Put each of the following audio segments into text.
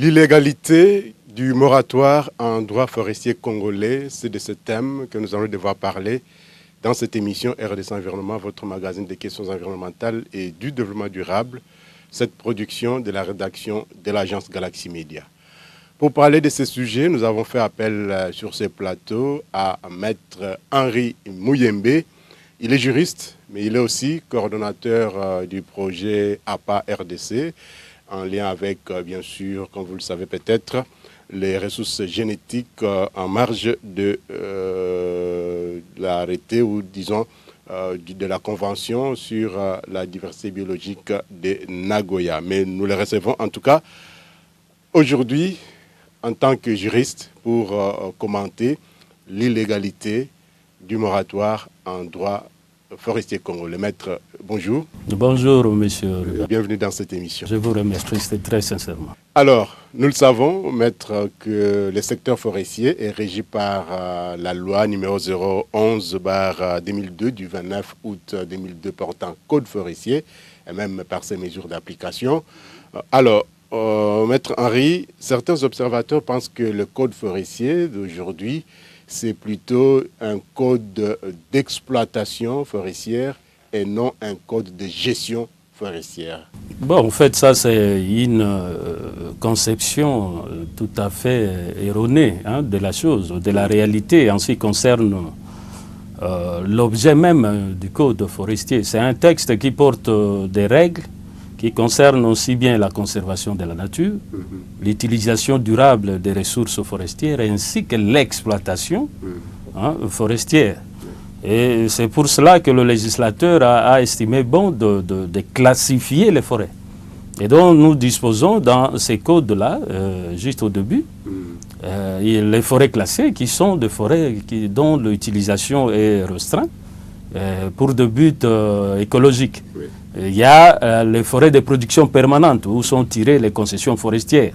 L'illégalité du moratoire en droit forestier congolais, c'est de ce thème que nous allons devoir parler dans cette émission RDC Environnement, votre magazine des questions environnementales et du développement durable, cette production de la rédaction de l'agence Galaxy Media. Pour parler de ce sujet, nous avons fait appel sur ce plateau à Maître Henri Mouyembe. Il est juriste, mais il est aussi coordonnateur du projet APA RDC, en lien avec, bien sûr, comme vous le savez peut-être, les ressources génétiques en marge de l'arrêté ou, disons, de la Convention sur la diversité biologique de Nagoya. Mais nous le recevons en tout cas aujourd'hui en tant que juriste pour commenter l'illégalité du moratoire en droit forestier congolais. Maître, bonjour. Bonjour, monsieur. Bienvenue dans cette émission. Je vous remercie très sincèrement. Alors, nous le savons, maître, que le secteur forestier est régi par la loi numéro 011/2002 du 29 août 2002 portant code forestier et même par ses mesures d'application. Alors, maître Henri, certains observateurs pensent que le code forestier d'aujourd'hui, c'est plutôt un code d'exploitation forestière et non un code de gestion forestière. Bon, en fait, ça, c'est une conception tout à fait erronée de la chose, de la réalité en ce qui concerne l'objet même du code forestier. C'est un texte qui porte des règles qui concernent aussi bien la conservation de la nature, l'utilisation durable des ressources forestières ainsi que l'exploitation forestière. Et c'est pour cela que le législateur a estimé bon de classifier les forêts. Et donc nous disposons dans ces codes-là, juste au début, les forêts classées qui sont des forêts dont l'utilisation est restreinte pour des buts écologiques. Oui. Il y a les forêts de production permanente où sont tirées les concessions forestières,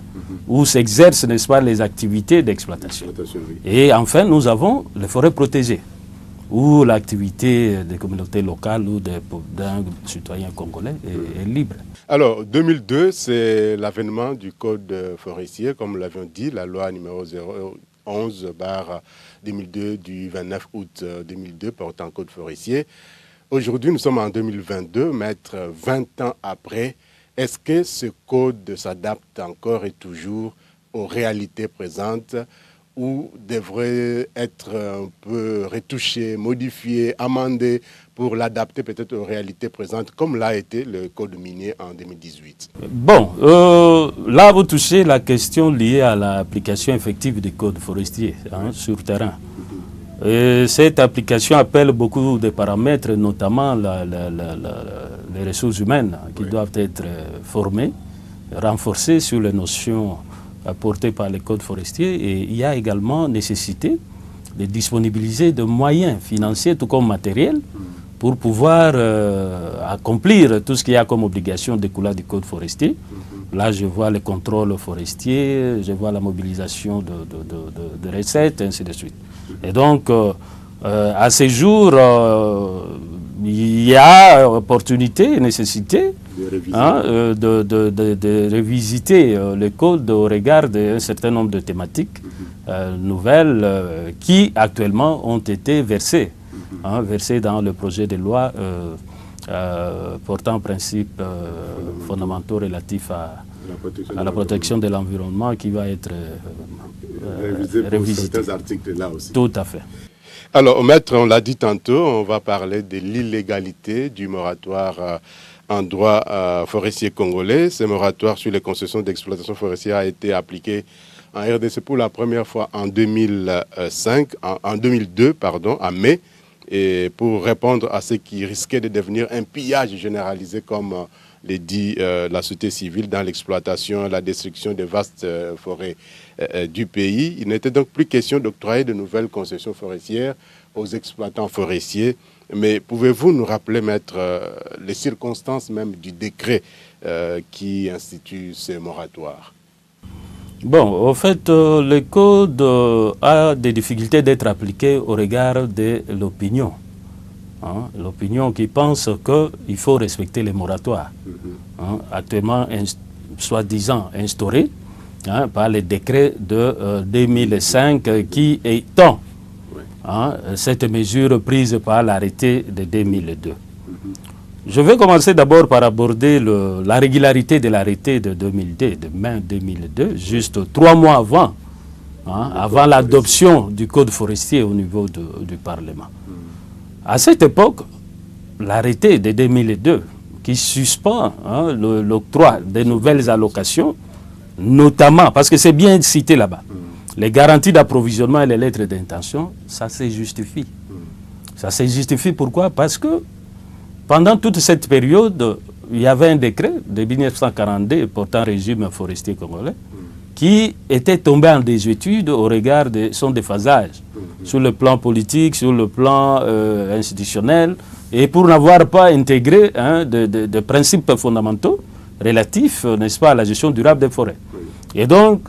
où s'exercent, n'est-ce pas, les activités d'exploitation. Oui. Et enfin, nous avons les forêts protégées, où l'activité des communautés locales ou d'un citoyen congolais est libre. Alors, 2002, c'est l'avènement du code forestier, comme nous l'avions dit, la loi numéro 011/2002 du 29 août 2002 portant code forestier. Aujourd'hui, nous sommes en 2022, maître, 20 ans après. Est-ce que ce code s'adapte encore et toujours aux réalités présentes ou devrait être un peu retouché, modifié, amendé pour l'adapter peut-être aux réalités présentes, comme l'a été le code minier en 2018? Bon, là vous touchez la question liée à l'application effective du code forestier sur terrain. Et cette application appelle beaucoup de paramètres, notamment les ressources humaines qui doivent être formées, renforcées sur les notions apportées par les codes forestiers. Et il y a également nécessité de disponibiliser de moyens financiers tout comme matériels pour pouvoir accomplir tout ce qu'il y a comme obligation découlant du code forestier. Là, je vois les contrôles forestiers, je vois la mobilisation de recettes, ainsi de suite. Et donc, à ce jour, il y a opportunité et nécessité de révisiter le code au regard d'un certain nombre de thématiques nouvelles qui, actuellement, ont été versées, versées dans le projet de loi portant principes fondamentaux relatifs à la protection de l'environnement qui va être révisité. Certains articles là aussi. Tout à fait. Alors, maître, on l'a dit tantôt, on va parler de l'illégalité du moratoire en droit forestier congolais. Ce moratoire sur les concessions d'exploitation forestière a été appliqué en RDC pour la première fois en 2002, en mai, et pour répondre à ce qui risquait de devenir un pillage généralisé, comme le dit la société civile, dans l'exploitation et la destruction des vastes forêts du pays. Il n'était donc plus question d'octroyer de nouvelles concessions forestières aux exploitants forestiers. Mais pouvez-vous nous rappeler, maître, les circonstances même du décret qui institue ces moratoires? Bon, au fait, le code a des difficultés d'être appliqué au regard de l'opinion. L'opinion qui pense qu'il faut respecter les moratoires, actuellement soi-disant instaurés par le décret de 2005 qui étend cette mesure prise par l'arrêté de 2002. Je vais commencer d'abord par aborder la régularité de l'arrêté de 2002, de mai 2002, juste 3 mois avant, avant l'adoption du Code forestier au niveau du Parlement. À cette époque, l'arrêté de 2002 qui suspend l'octroi des nouvelles allocations, notamment, parce que c'est bien cité là-bas, les garanties d'approvisionnement et les lettres d'intention, ça se justifie. Ça se justifie pourquoi? Parce que pendant toute cette période, il y avait un décret de 1942 portant régime forestier congolais qui était tombé en désuétude au regard de son déphasage sur le plan politique, sur le plan institutionnel, et pour n'avoir pas intégré de principes fondamentaux relatifs, n'est-ce pas, à la gestion durable des forêts. Et donc,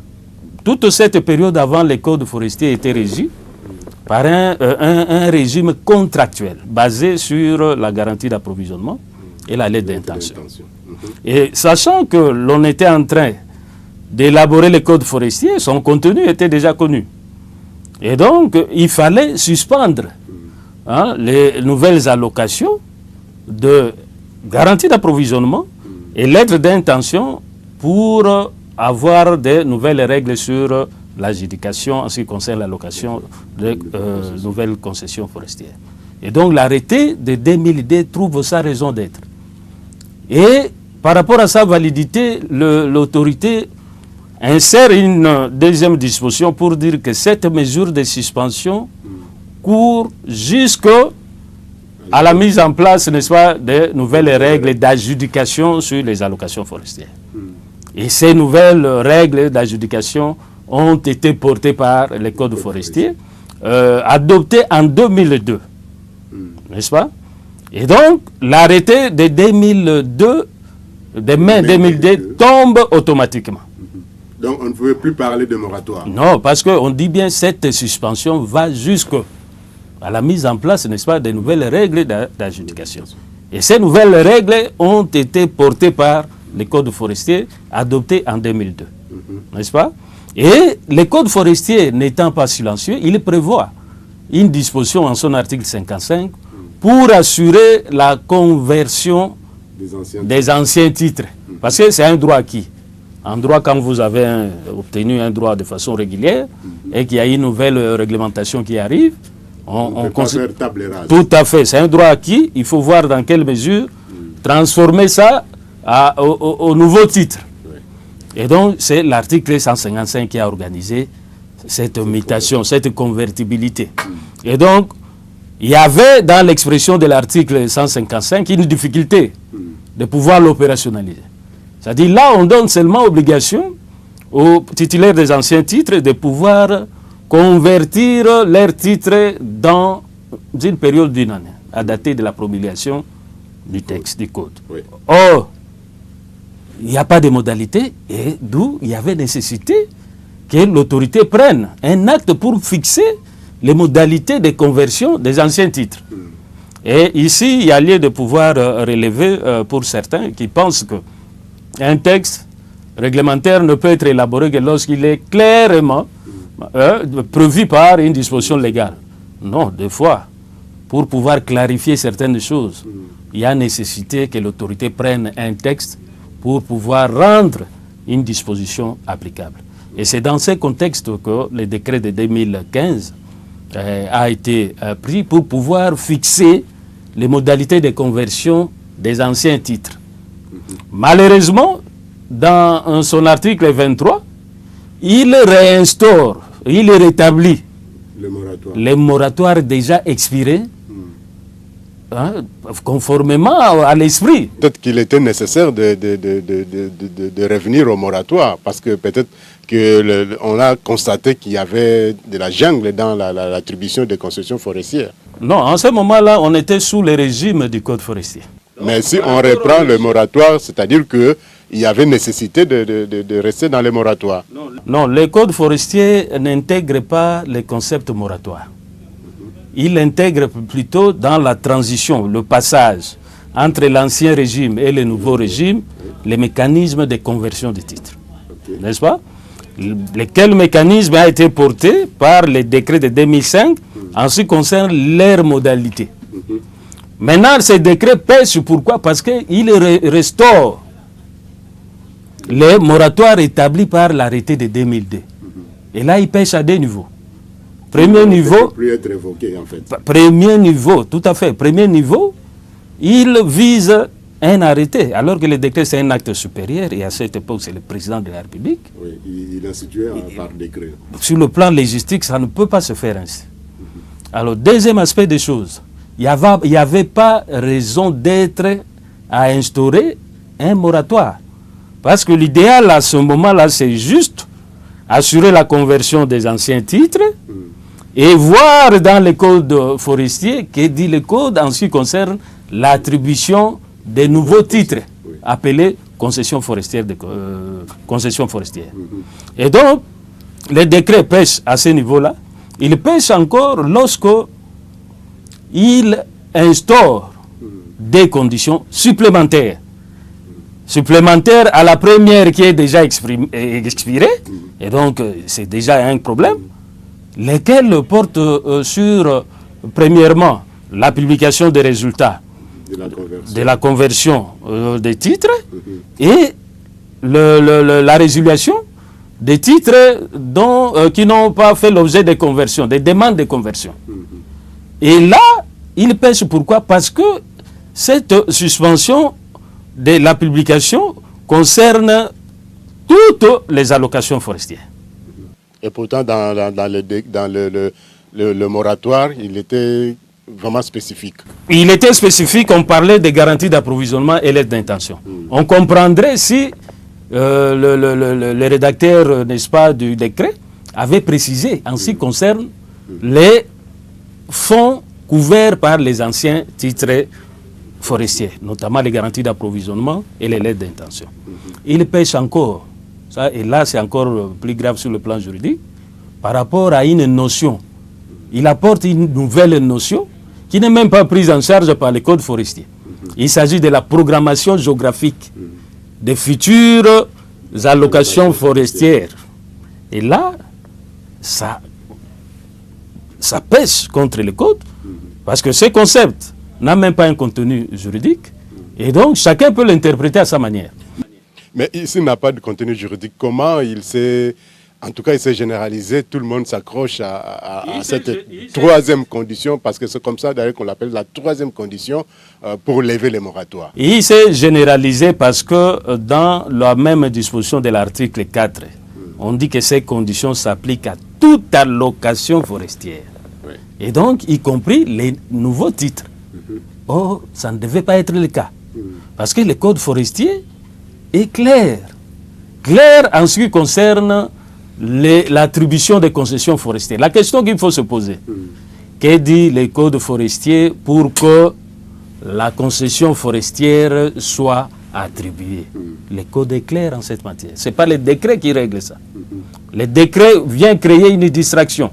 toute cette période avant les codes forestiers était régie par un régime contractuel basé sur la garantie d'approvisionnement et la lettre d'intention. Et sachant que l'on était en train d'élaborer les codes forestiers, son contenu était déjà connu. Et donc, il fallait suspendre les nouvelles allocations de garantie d'approvisionnement et lettres d'intention pour avoir des nouvelles règles sur l'adjudication en ce qui concerne l'allocation de nouvelles concessions forestières. Et donc l'arrêté de 2002 trouve sa raison d'être. Et par rapport à sa validité, l'autorité insère une deuxième disposition pour dire que cette mesure de suspension court jusqu'à la mise en place, n'est-ce pas, de nouvelles règles d'adjudication sur les allocations forestières. Et ces nouvelles règles d'adjudication ont été portées par les codes forestiers, adoptés en 2002, n'est-ce pas? Et donc, l'arrêté de 2002, de mai 2002, tombe automatiquement. Donc, on ne pouvait plus parler de moratoire. Non, parce qu'on dit bien que cette suspension va jusqu'à la mise en place, n'est-ce pas, des nouvelles règles d'adjudication. Et ces nouvelles règles ont été portées par les codes forestiers adoptés en 2002, n'est-ce pas? Et les codes forestiers n'étant pas silencieux, il prévoit une disposition en son article 55 pour assurer la conversion des anciens titres. Parce que c'est un droit acquis. En droit, quand vous avez obtenu un droit de façon régulière et qu'il y a une nouvelle réglementation qui arrive, on considère table rase. Tout à fait, c'est un droit acquis. Il faut voir dans quelle mesure transformer ça au nouveau titre. Et donc, c'est l'article 155 qui a organisé cette mutation, cette convertibilité. Et donc, il y avait dans l'expression de l'article 155 une difficulté de pouvoir l'opérationnaliser. C'est-à-dire là, on donne seulement obligation aux titulaires des anciens titres de pouvoir convertir leurs titres dans une période d'une année, à dater de la promulgation du texte, du code. Oui. Or, il n'y a pas de modalité, et d'où il y avait nécessité que l'autorité prenne un acte pour fixer les modalités de conversion des anciens titres. Et ici, il y a lieu de pouvoir relever pour certains qui pensent qu'un texte réglementaire ne peut être élaboré que lorsqu'il est clairement prévu par une disposition légale. Non, des fois, pour pouvoir clarifier certaines choses, il y a nécessité que l'autorité prenne un texte pour pouvoir rendre une disposition applicable. Et c'est dans ce contexte que le décret de 2015 a été pris pour pouvoir fixer les modalités de conversion des anciens titres. Malheureusement, dans son article 23, il réinstaure, il rétablit les moratoires déjà expirés, conformément à l'esprit. Peut-être qu'il était nécessaire de revenir au moratoire, parce que peut-être qu'on a constaté qu'il y avait de la jungle dans l'attribution des concessions forestières. Non, en ce moment-là, on était sous le régime du Code forestier. Mais si on reprend le moratoire, c'est-à-dire qu'il y avait nécessité de rester dans le moratoire. Non, le Code forestier n'intègre pas les concepts moratoires. Il intègre plutôt dans la transition, le passage entre l'ancien régime et le nouveau régime, les mécanismes de conversion des titres. N'est-ce pas? Lequel mécanisme a été porté par les décrets de 2005 en ce qui concerne leurs modalités. Maintenant, ces décrets pèsent pourquoi? Parce qu'ils restaurent les moratoires établis par l'arrêté de 2002. Et là, ils pêchent à deux niveaux. Premier niveau, plus être évoqué, en fait. Premier niveau, tout à fait. Premier niveau, il vise un arrêté, alors que le décret c'est un acte supérieur, et à cette époque c'est le président de la République. Oui, il instituait par décret. Sur le plan légistique, ça ne peut pas se faire ainsi. Alors, deuxième aspect des choses, il n'y avait pas raison d'être à instaurer un moratoire. Parce que l'idéal à ce moment-là, c'est juste assurer la conversion des anciens titres et voir dans les codes forestiers que dit le code en ce qui concerne l'attribution des nouveaux titres appelés concessions forestières. Et donc, les décrets pêchent à ce niveau-là. Ils pêchent encore lorsque ils instaurent des conditions supplémentaires. Supplémentaires à la première qui est déjà expirée, et donc c'est déjà un problème, lesquels portent sur, premièrement, la publication des résultats de la conversion des titres et la résiliation des titres qui n'ont pas fait l'objet de conversion, des demandes de conversion. Et là, il pêche pourquoi? Parce que cette suspension de la publication concerne toutes les allocations forestières. Et pourtant, dans le moratoire, il était vraiment spécifique. Il était spécifique, on parlait des garanties d'approvisionnement et l'aide d'intention. On comprendrait si le rédacteur, n'est-ce pas, du décret avait précisé en ce qui concerne les fonds couverts par les anciens titres forestiers, notamment les garanties d'approvisionnement et les lettres d'intention. Il pêche encore, ça, et là c'est encore plus grave sur le plan juridique, par rapport à une notion. Il apporte une nouvelle notion qui n'est même pas prise en charge par les codes forestiers. Il s'agit de la programmation géographique des futures allocations forestières. Et là, ça pêche contre les codes, parce que ce concept n'a même pas un contenu juridique, et donc chacun peut l'interpréter à sa manière. Mais ici, il n'a pas de contenu juridique. Comment il s'est... En tout cas, il s'est généralisé, tout le monde s'accroche à cette troisième condition, parce que c'est comme ça d'ailleurs qu'on l'appelle la troisième condition pour lever les moratoires. Il s'est généralisé parce que dans la même disposition de l'article 4, on dit que ces conditions s'appliquent à toute allocation forestière. Oui. Et donc, y compris les nouveaux titres. Or, ça ne devait pas être le cas. Parce que le code forestier est clair. Clair en ce qui concerne l'attribution des concessions forestières. La question qu'il faut se poser, que dit le code forestier pour que la concession forestière soit attribuée? Le code est clair en cette matière. Ce n'est pas le décret qui règle ça. Le décret vient créer une distraction.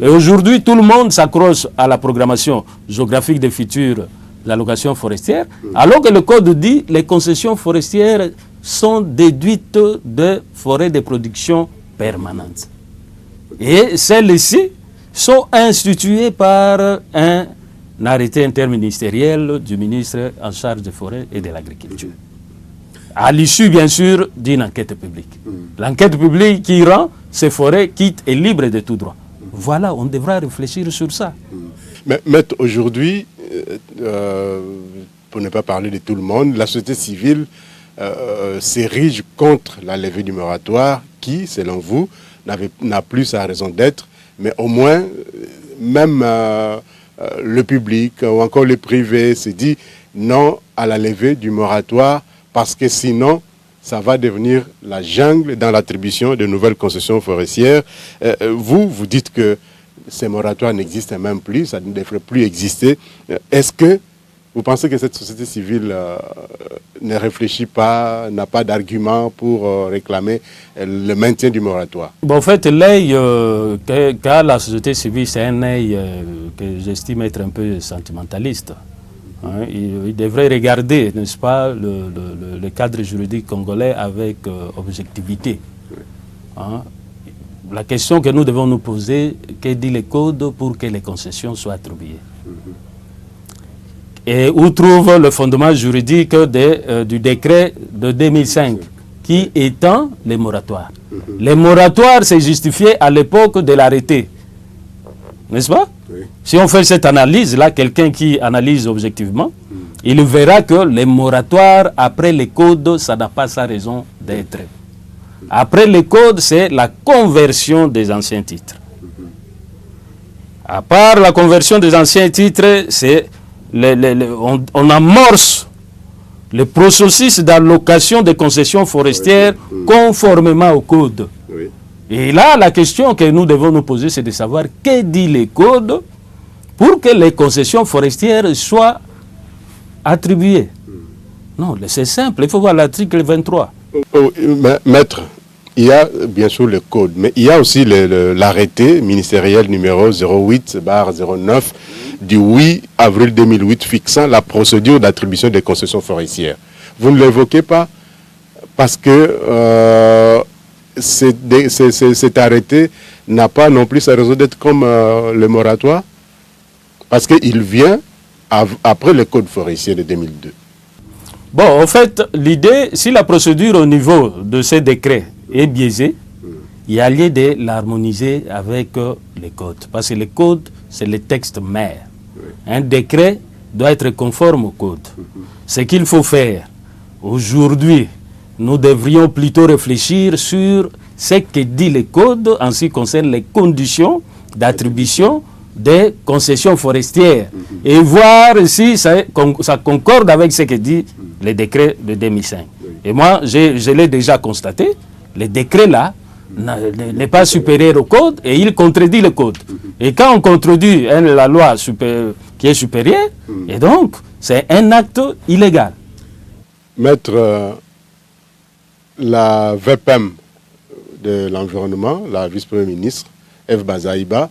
Et aujourd'hui, tout le monde s'accroche à la programmation géographique des futures allocations forestières, alors que le code dit que les concessions forestières sont déduites de forêts de production permanente. Et celles-ci sont instituées par un arrêté interministériel du ministre en charge des forêts et de l'agriculture. À l'issue, bien sûr, d'une enquête publique. L'enquête publique qui rend ces forêts quittes et libres de tout droit. Voilà, on devra réfléchir sur ça. Mais maître, aujourd'hui, pour ne pas parler de tout le monde, la société civile s'érige contre la levée du moratoire qui, selon vous, n'a plus sa raison d'être, mais au moins, même le public ou encore le privé se dit non à la levée du moratoire parce que sinon, ça va devenir la jungle dans l'attribution de nouvelles concessions forestières. Vous dites que ces moratoires n'existent même plus, ça ne devrait plus exister. Est-ce que vous pensez que cette société civile ne réfléchit pas, n'a pas d'argument pour réclamer le maintien du moratoire? Bon, en fait, l'œil qu'a la société civile, c'est un œil que j'estime être un peu sentimentaliste. Hein, il devrait regarder, n'est-ce pas, le cadre juridique congolais avec objectivité. Hein. la question que nous devons nous poser, que dit le code pour que les concessions soient attribuées? Et où trouve le fondement juridique du décret de 2005 qui étend les moratoires? Les moratoires, c'est justifié à l'époque de l'arrêté. N'est-ce pas? Oui. Si on fait cette analyse-là, quelqu'un qui analyse objectivement, il verra que les moratoires, après les codes, ça n'a pas sa raison d'être. Après les codes, c'est la conversion des anciens titres. À part la conversion des anciens titres, c'est on amorce le processus d'allocation des concessions forestières conformément au code. Oui. Et là, la question que nous devons nous poser, c'est de savoir que dit le code pour que les concessions forestières soient attribuées. Non, c'est simple, il faut voir l'article 23. Maître, il y a bien sûr le code, mais il y a aussi l'arrêté ministériel numéro 08/09 du 8 avril 2008 fixant la procédure d'attribution des concessions forestières. Vous ne l'évoquez pas parce que cet arrêté n'a pas non plus sa raison d'être comme le moratoire, parce qu'il vient après le code forestier de 2002. Bon, en fait, l'idée, si la procédure au niveau de ces décrets est biaisée, il y a lieu de l'harmoniser avec les codes. Parce que les codes, c'est le texte mère. Un décret doit être conforme au code. Ce qu'il faut faire, aujourd'hui, nous devrions plutôt réfléchir sur ce que dit le code en ce qui concerne les conditions d'attribution des concessions forestières et voir si ça concorde avec ce que dit le décret de 2005. Et moi, je l'ai déjà constaté, le décret-là n'est pas supérieur au code et il contredit le code. Et quand on contredit la loi qui est supérieure, et donc c'est un acte illégal. Maître, la VPM de l'environnement, la vice-première ministre, Eve Bazaïba,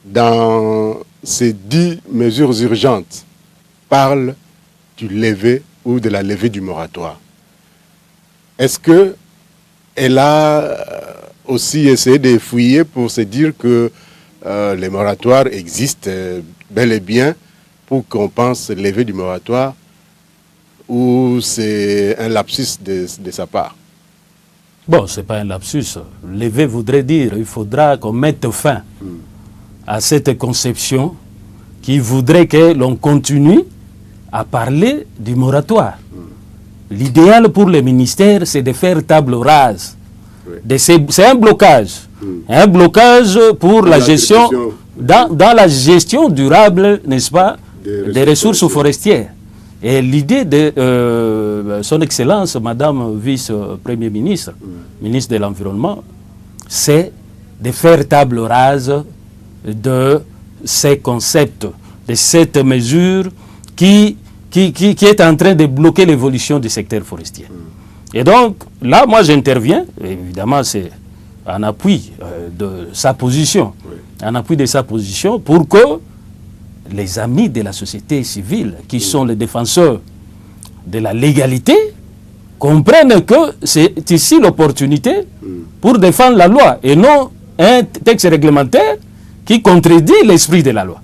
dans ces 10 mesures urgentes, parle du lever ou de la levée du moratoire. Est-ce qu'elle a aussi essayé de fouiller pour se dire que les moratoires existent bel et bien pour qu'on pense lever du moratoire, ou c'est un lapsus de sa part? Bon, ce n'est pas un lapsus. Lever voudrait dire qu'il faudra qu'on mette fin à cette conception qui voudrait que l'on continue à parler du moratoire. L'idéal pour le ministère, c'est de faire table rase. C'est un blocage. Un blocage pour la gestion, dans la gestion durable, n'est-ce pas, des ressources forestières. Et l'idée de son Excellence, Madame Vice-Premier ministre, ministre de l'Environnement, c'est de faire table rase de ces concepts, de cette mesure qui est en train de bloquer l'évolution du secteur forestier. Et donc, là, moi, j'interviens, évidemment, c'est en appui de sa position, en appui de sa position pour que les amis de la société civile, qui sont les défenseurs de la légalité, comprennent que c'est ici l'opportunité pour défendre la loi et non un texte réglementaire qui contredit l'esprit de la loi.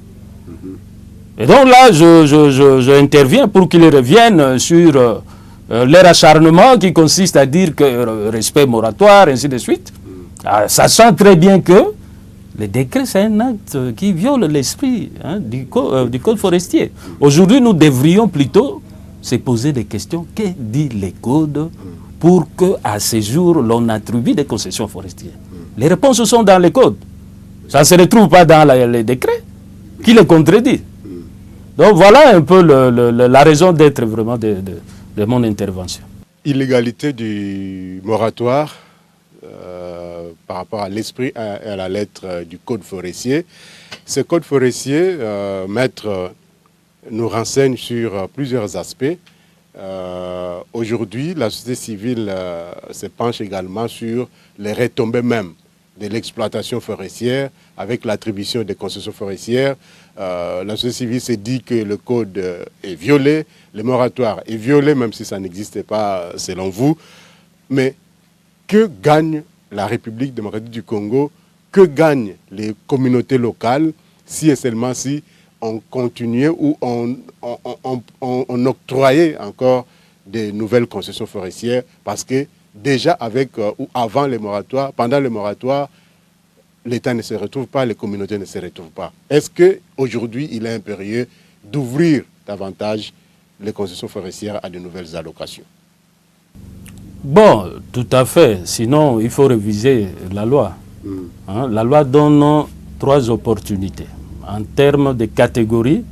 Et donc là, j'interviens pour qu'ils reviennent sur leur acharnement qui consiste à dire que respect moratoire, ainsi de suite, sachant très bien que le décret, c'est un acte qui viole l'esprit du code forestier. Aujourd'hui, nous devrions plutôt se poser des questions. Que dit le code pour qu'à ce jour, l'on attribue des concessions forestières? Les réponses sont dans le code. Ça ne se retrouve pas dans les décrets qui les contredit. Donc voilà un peu la raison d'être vraiment de mon intervention. Illégalité du moratoire par rapport à l'esprit et à la lettre du code forestier. Ce code forestier, maître, nous renseigne sur plusieurs aspects. Aujourd'hui, la société civile se penche également sur les retombées même de l'exploitation forestière avec l'attribution des concessions forestières. La société civile s'est dit que le code est violé, le moratoire est violé, même si ça n'existait pas selon vous. Mais que gagne la République démocratique du Congo, que gagnent les communautés locales si et seulement si on continuait ou on octroyait encore des nouvelles concessions forestières, parce que déjà avec ou avant les moratoires, pendant les moratoires, l'État ne se retrouve pas, les communautés ne se retrouvent pas. Est-ce qu'aujourd'hui, il est impérieux d'ouvrir davantage les concessions forestières à de nouvelles allocations? Bon, tout à fait. Sinon, il faut réviser la loi. Hein? La loi donne 3 opportunités en termes de catégories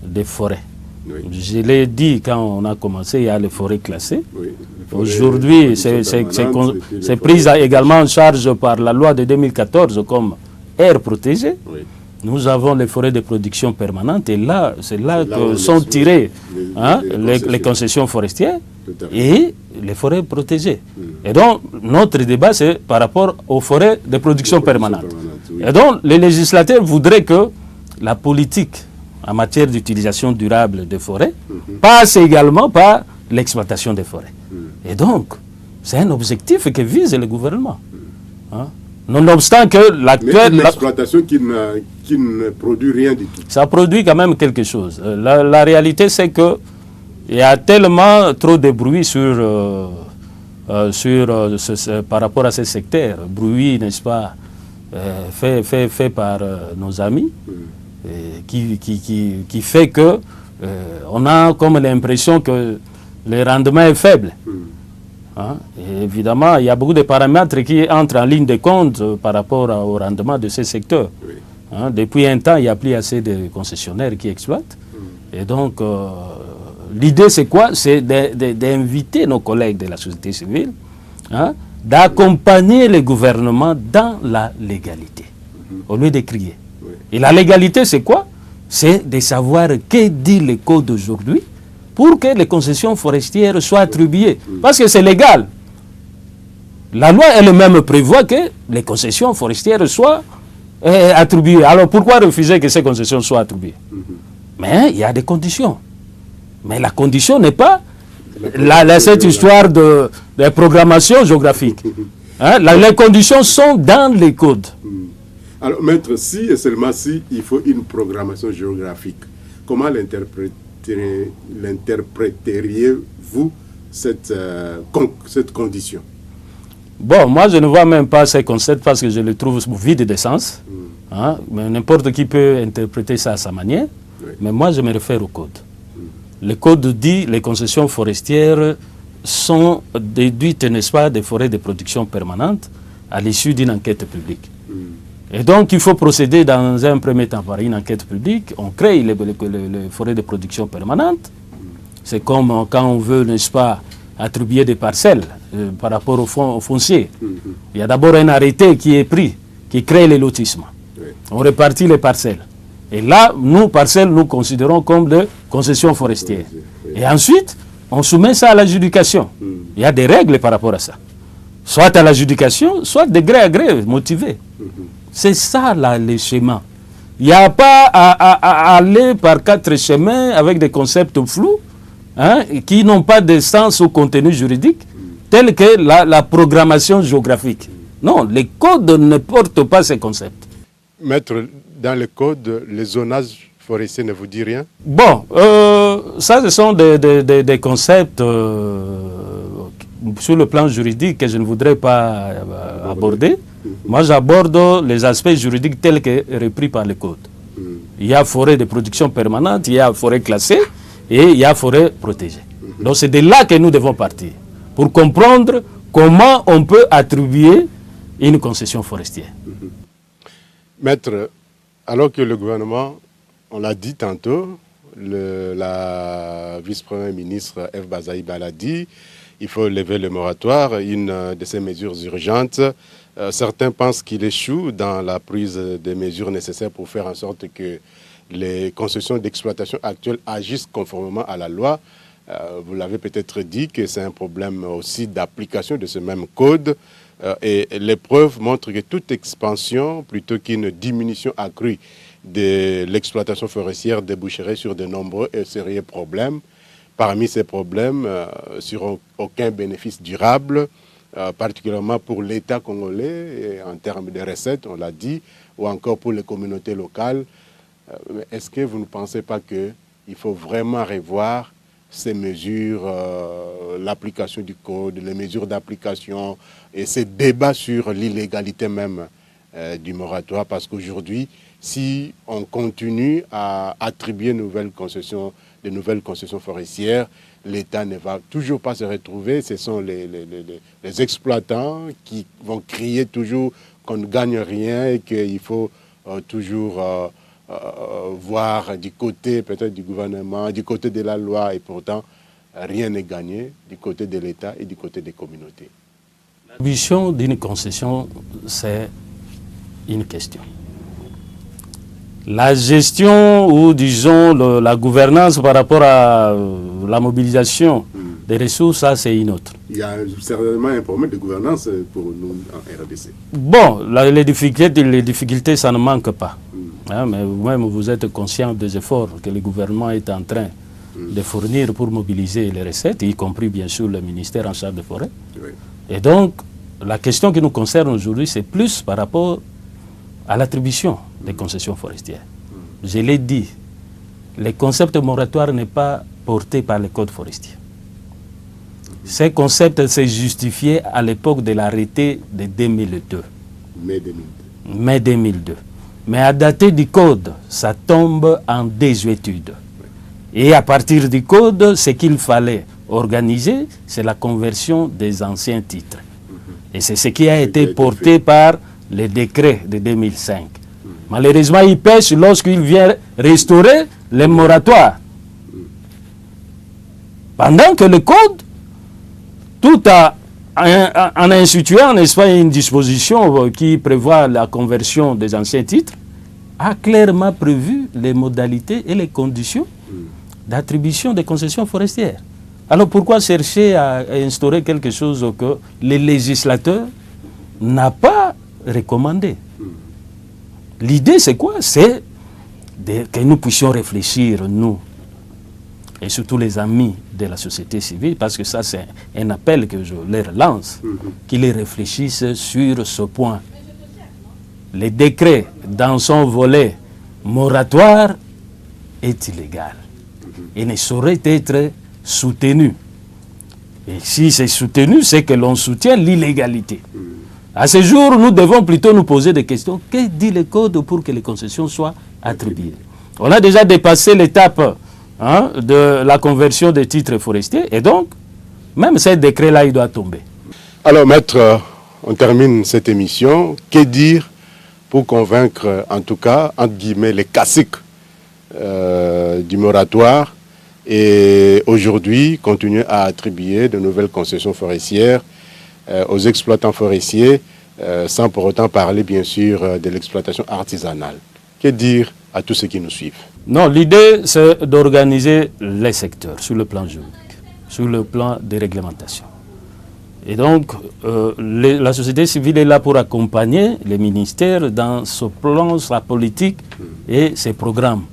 des forêts. Oui. Je l'ai dit quand on a commencé, il y a les forêts classées. Oui, aujourd'hui, c'est pris également en charge par la loi de 2014 comme aire protégée. Oui. Nous avons les forêts de production permanente et là, c'est là que sont tirées les concessions forestières et les forêts protégées. Et donc, notre débat, c'est par rapport aux forêts de production permanente. Oui. Et donc, les législateurs voudraient que la politique en matière d'utilisation durable des forêts passe également par l'exploitation des forêts. Et donc, c'est un objectif que vise le gouvernement. Hein? Nonobstant que l'actuelle... l'exploitation qui ne produit rien du tout. Ça produit quand même quelque chose. La réalité, c'est qu'il y a tellement trop de bruit par rapport à ce secteur. Bruit, n'est-ce pas, fait par nos amis, qui fait que on a comme l'impression que le rendement est faible. Hein? Et évidemment, il y a beaucoup de paramètres qui entrent en ligne de compte par rapport au rendement de ces secteurs. Oui. Hein? Depuis un temps, il n'y a plus assez de concessionnaires qui exploitent. Et donc, l'idée, c'est quoi? C'est d'inviter nos collègues de la société civile, hein, d'accompagner le gouvernement dans la légalité, au lieu de crier. Oui. Et la légalité, c'est quoi? C'est de savoir que dit le code aujourd'hui pour que les concessions forestières soient attribuées. Parce que c'est légal. La loi elle-même prévoit que les concessions forestières soient attribuées. Alors pourquoi refuser que ces concessions soient attribuées? Mais il y a des conditions. Mais la condition n'est pas cette histoire de programmation géographique. Hein? Les conditions sont dans les codes. Alors, maître, si et seulement si il faut une programmation géographique, comment l'interpréteriez-vous cette condition? Bon, moi je ne vois même pas ces concepts parce que je les trouve vides de sens. Hein? Mais n'importe qui peut interpréter ça à sa manière. Oui. Mais moi je me réfère au code. Le code dit que les concessions forestières sont déduites, n'est-ce pas, des forêts de production permanente à l'issue d'une enquête publique. Et donc, il faut procéder dans un premier temps par une enquête publique. On crée les forêts de production permanente. C'est comme quand on veut, n'est-ce pas, attribuer des parcelles par rapport au foncier. Il y a d'abord un arrêté qui est pris, qui crée les lotissements. On répartit les parcelles. Et là, nous, parcelles, nous considérons comme des concessions forestières. Et ensuite, on soumet ça à l'adjudication. Il y a des règles par rapport à ça. Soit à l'adjudication, soit de gré à gré, motivé. C'est ça, là, les schémas. Il n'y a pas à aller par 4 chemins avec des concepts flous, hein, qui n'ont pas de sens au contenu juridique, tel que la programmation géographique. Non, les codes ne portent pas ces concepts. Maître, dans le code, le zonage forestier ne vous dit rien? Bon, ça, ce sont des concepts sur le plan juridique que je ne voudrais pas aborder. Moi, j'aborde les aspects juridiques tels que repris par le code. Il y a forêt de production permanente, il y a forêt classée et il y a forêt protégée. Donc, c'est de là que nous devons partir pour comprendre comment on peut attribuer une concession forestière. Maître, alors que le gouvernement, on l'a dit tantôt, la vice-première ministre F. Bazaïba l'a dit, il faut lever le moratoire, une de ces mesures urgentes. Certains pensent qu'il échoue dans la prise des mesures nécessaires pour faire en sorte que les concessions d'exploitation actuelles agissent conformément à la loi. Vous l'avez peut-être dit que c'est un problème aussi d'application de ce même code. Et les preuves montrent que toute expansion, plutôt qu'une diminution accrue de l'exploitation forestière, déboucherait sur de nombreux et sérieux problèmes. Parmi ces problèmes, sur aucun bénéfice durable, particulièrement pour l'État congolais, en termes de recettes, on l'a dit, ou encore pour les communautés locales. Est-ce que vous ne pensez pas qu'il faut vraiment revoir ces mesures, l'application du code, les mesures d'application et ces débats sur l'illégalité même du moratoire? Parce qu'aujourd'hui, si on continue à attribuer de nouvelles concessions forestières, l'État ne va toujours pas se retrouver. Ce sont les exploitants qui vont crier toujours qu'on ne gagne rien et qu'il faut toujours voir du côté peut-être du gouvernement, du côté de la loi, et pourtant rien n'est gagné du côté de l'État et du côté des communautés. L'attribution d'une concession, c'est une question. La gestion ou disons la gouvernance par rapport à la mobilisation des ressources, ça c'est une autre. Il y a certainement un problème de gouvernance pour nous en RDC. Bon, les difficultés, ça ne manque pas. Hein, mais vous-même, vous êtes conscient des efforts que le gouvernement est en train de fournir pour mobiliser les recettes, y compris bien sûr le ministère en charge des forêts. Oui. Et donc, la question qui nous concerne aujourd'hui, c'est plus par rapport à l'attribution des concessions forestières. Je l'ai dit, le concept moratoire n'est pas porté par le code forestier. Ce concept s'est justifié à l'époque de l'arrêté de 2002. Mai 2002. Mais à dater du code, ça tombe en désuétude. Et à partir du code, ce qu'il fallait organiser, c'est la conversion des anciens titres. Et c'est ce qui a été porté par le décret de 2005. Malheureusement, il pêche lorsqu'il vient restaurer les moratoires. Pendant que le code, tout en instituant, n'est-ce pas, une disposition qui prévoit la conversion des anciens titres, a clairement prévu les modalités et les conditions d'attribution des concessions forestières. Alors pourquoi chercher à instaurer quelque chose que le législateur n'a pas recommandé? L'idée, c'est quoi? C'est que nous puissions réfléchir, nous, et surtout les amis de la société civile, parce que ça, c'est un appel que je leur lance, qu'ils réfléchissent sur ce point. Le décret, dans son volet moratoire, est illégal et ne saurait être soutenu. Et si c'est soutenu, c'est que l'on soutient l'illégalité. À ce jour, nous devons plutôt nous poser des questions. Que dit le code pour que les concessions soient attribuées? On a déjà dépassé l'étape de la conversion des titres forestiers et donc, même ce décret-là, il doit tomber. Alors, maître, on termine cette émission. Que dire pour convaincre, en tout cas, entre guillemets, les caciques du moratoire et aujourd'hui continuer à attribuer de nouvelles concessions forestières aux exploitants forestiers sans pour autant parler, bien sûr, de l'exploitation artisanale? Que dire à tous ceux qui nous suivent? Non, l'idée, c'est d'organiser les secteurs sur le plan juridique, sur le plan des réglementations. Et donc, la société civile est là pour accompagner les ministères dans ce plan, sa politique et ses programmes.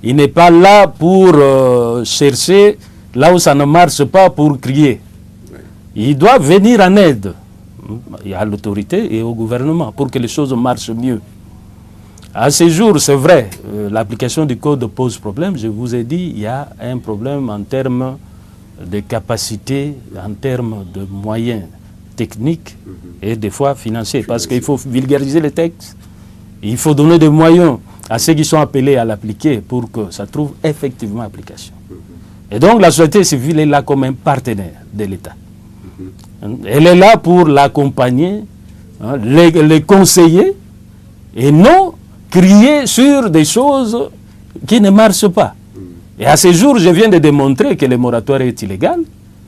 Il n'est pas là pour chercher là où ça ne marche pas pour crier. Il doit venir en aide à l'autorité et au gouvernement pour que les choses marchent mieux. À ce jour, c'est vrai, l'application du code pose problème. Je vous ai dit, il y a un problème en termes de capacité, en termes de moyens techniques et des fois financiers. Parce qu'il faut vulgariser les textes, il faut donner des moyens à ceux qui sont appelés à l'appliquer pour que ça trouve effectivement application. Et donc la société civile est là comme un partenaire de l'État. Elle est là pour l'accompagner, les conseiller et non crier sur des choses qui ne marchent pas. Et à ce jour, je viens de démontrer que le moratoire est illégal.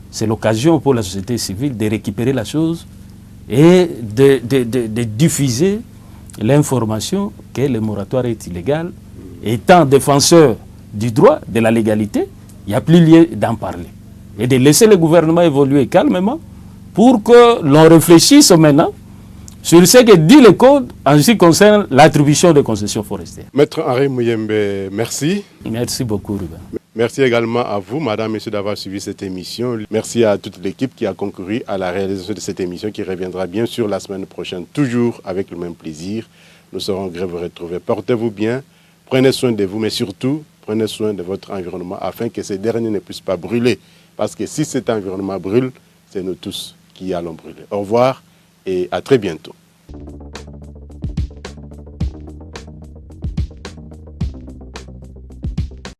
C'est l'occasion pour la société civile de récupérer la chose et de diffuser l'information que le moratoire est illégal. Étant défenseur du droit, de la légalité, il n'y a plus lieu d'en parler. Et de laisser le gouvernement évoluer calmement pour que l'on réfléchisse maintenant sur ce que dit le code en ce qui concerne l'attribution de concessions forestières. Maître Henri Mouyembe, merci. Merci beaucoup, Ruben. Merci également à vous, madame, messieurs, d'avoir suivi cette émission. Merci à toute l'équipe qui a concouru à la réalisation de cette émission qui reviendra bien sûr la semaine prochaine, toujours avec le même plaisir. Nous serons heureux de vous retrouver. Portez-vous bien, prenez soin de vous, mais surtout, prenez soin de votre environnement afin que ces derniers ne puissent pas brûler. Parce que si cet environnement brûle, c'est nous tous qui allons brûler. Au revoir et à très bientôt.